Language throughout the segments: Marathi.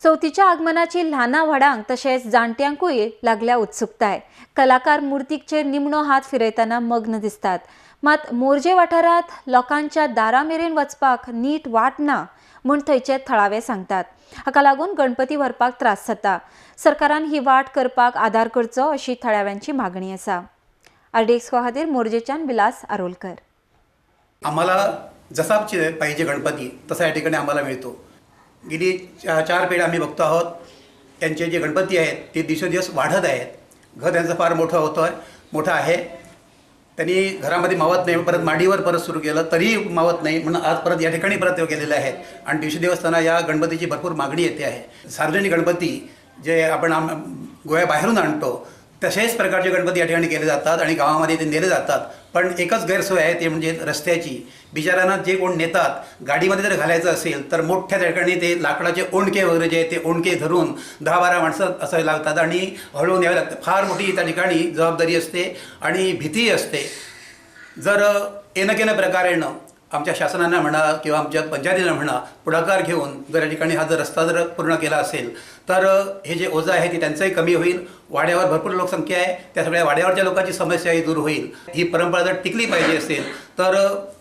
चवथीच्या आगमनाची ल्हाना व्हडांक तशेंच जाणट्यांकूय लागल्या उत्सुकताय। कलाकार मुर्तीचेर निमणो हात फिरयतना मग्न दिसतात। मात मोरजे वाठारांत लोकांच्या दारा मेरेन वचपाक नीट वाट ना म्हूण थंयचे थळावे सांगतात। हाका लागून गणपती व्हरपाक त्रास जाता। सरकारान ही वाट करपाक आदार करचो अशी थळाव्यांची मागणी आसा। आरडीएक्स खातीर मोरजेच्यान विलास आरोलकर। आम्हाला जसा पाहिजे गणपती तसा या ठिकाणी आम्हाला मिळतो। गेली 4 पिढ्या आम्ही बघतो आहोत, त्यांचे जे गणपती आहेत ते दिवसेंदिवस वाढत आहेत। घर त्यांचं फार मोठं आहे। त्यांनी घरामध्ये मावत नाही, परत माडीवर परत सुरू केलं तरी मावत नाही म्हणून आज परत या ठिकाणी परत गेलेले आहेत आणि दिवसेंदिवस त्यांना या गणपतीची भरपूर मागणी येते आहे। सार्वजनिक गणपती जे आपण गोव्याबाहेरून आणतो तसेच प्रकारचे गणपती या ठिकाणी केले जातात आणि गावामध्ये ते नेले जातात। पण एकच गैरसोय आहे ते म्हणजे रस्त्याची। बिचाऱ्यांना जे कोण नेतात गाडीमध्ये जर घालायचं असेल तर मोठ्या ठिकाणी ते लाकडाचे ओंडके वगैरे जे ते ओंडके धरून 10-12 माणसं असावे लागतात आणि हळूहळू न्यावे लागतात। फार मोठी त्या ठिकाणी जबाबदारी असते आणि भीती असते। जर एनकेन प्रकारेनं आमच्या शासनानं म्हणा किंवा आमच्या पंचायतीनं म्हणा पुढाकार घेऊन जर या ठिकाणी हा जर रस्ता जर पूर्ण केला असेल तर हे जे ओझं आहे ते त्यांचंही कमी होईल। वाड्यावर भरपूर लोकसंख्या आहे, त्या सगळ्या वाड्यावरच्या लोकांची समस्याही दूर होईल। ही परंपरा जर टिकली पाहिजे असेल तर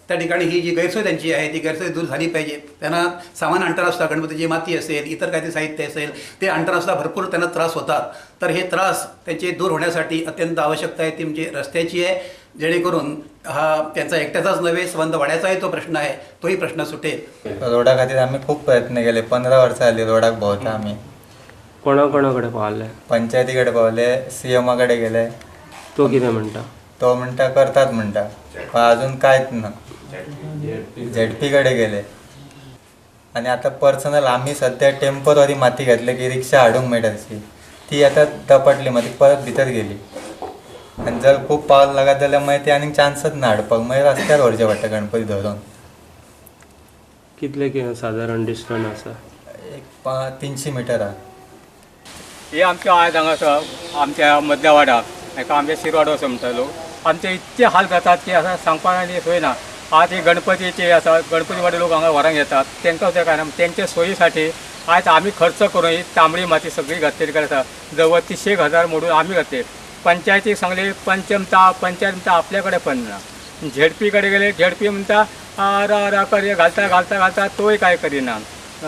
त्या ठिकाणी ही जी गैरसोय त्यांची आहे ती गैरसोय दूर झाली पाहिजे। त्यांना सामान आणताना सुद्धा गणपतीची माती असेल, इतर काही साहित्य असेल ते आणताना सुद्धा भरपूर त्यांना त्रास होतात। तर हे त्रास त्यांचे दूर होण्यासाठी अत्यंत आवश्यकता आहे ती म्हणजे रस्त्याची आहे, जेणेकरून हा त्यांचा एकट्याचाच नव्हे संबंध वाड्याचाही तो प्रश्न आहे, तोही प्रश्न सुटेल। रोडा खातीर आम्ही खूप प्रयत्न केले। 15 वर्सां जाली रोडाक भोंवता आम्ही। कोणाकडे पावले? पंचायतीकडे पावले, सीएमाकडे गेले। तो कितें म्हणटा? तो म्हणटा करतात म्हणटा, पण अजून कांयच ना। झेडपीकडे गेले आणि आता पर्सनल आम्ही सध्या टेम्पररी माती घातली की रिक्षा हाडूंक मेळटा तशी, ती आता दपटली माती परत भितर गेली आणि जर खूप पावस लागत जाल्यार मागीर ती आनीक चान्सच ना हाडपाक, मागीर रस्त्यार व्हरचें पडटा गणपती धरून। कितले साधारण डिस्टन्स आसा? एक 300 मीटर आहा। हे आमच्या आयज हांगासर आमच्या मदल्या वाड्याक हाका आमच्या शिरवाडो असो म्हणटालो। आमचे इतके हाल जातात की आतां सांगपाक आनी सोय ना। आज हे गणपतीचे आसा, गणपती वाडे लोक हांगा व्हरांक येतात, तांकां त्या कारणान तेंचे सोयीसाठी आयज आमी खर्च करून ही तांबडी माती सगळी घातलेली आसा। जवळ 300,000 मोडून आमी घातले। पंचायतीक सांगले पंचायत म्हणटा आपल्या कडेन पण ना। झेडपी कडेन गेले, झेडपी म्हणटा रा कर घालता तोय काय करिना।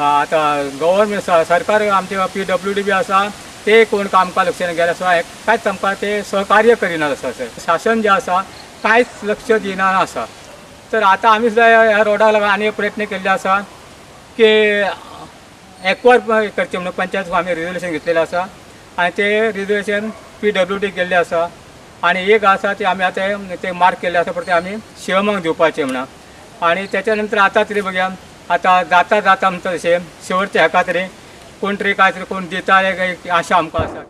आतां गव्हर्मेंट सरकार आमचे PWD बी आसा ते कोण कामकाज लक्ष गेले आसा, कांयच आमकां ते सहकार्य करिनात आसा। शासन जे आसा कांयच लक्ष दिना आसा। तर आता आमी सुद्दां ह्या रोडाक लागून आनी एक प्रयत्न केल्ले आसा की एक्वायर करचे म्हणून पंचायत आमी रिजोल्युशन घेतलेलें आसा आणि ते रिजोल्युशन PWD केल्लें आसा आणि एक आसा ते आमी आतां ते मार्क केल्ले आसा परत आमी शिवमांक दिवपाचें म्हणून। आणि त्याच्या नंतर आता तरी बघया आता जाता म्हणटा तशें शेवटच्या हाका तरी कोण तरी काय तरी कोण दिता आशा आमकां आसा।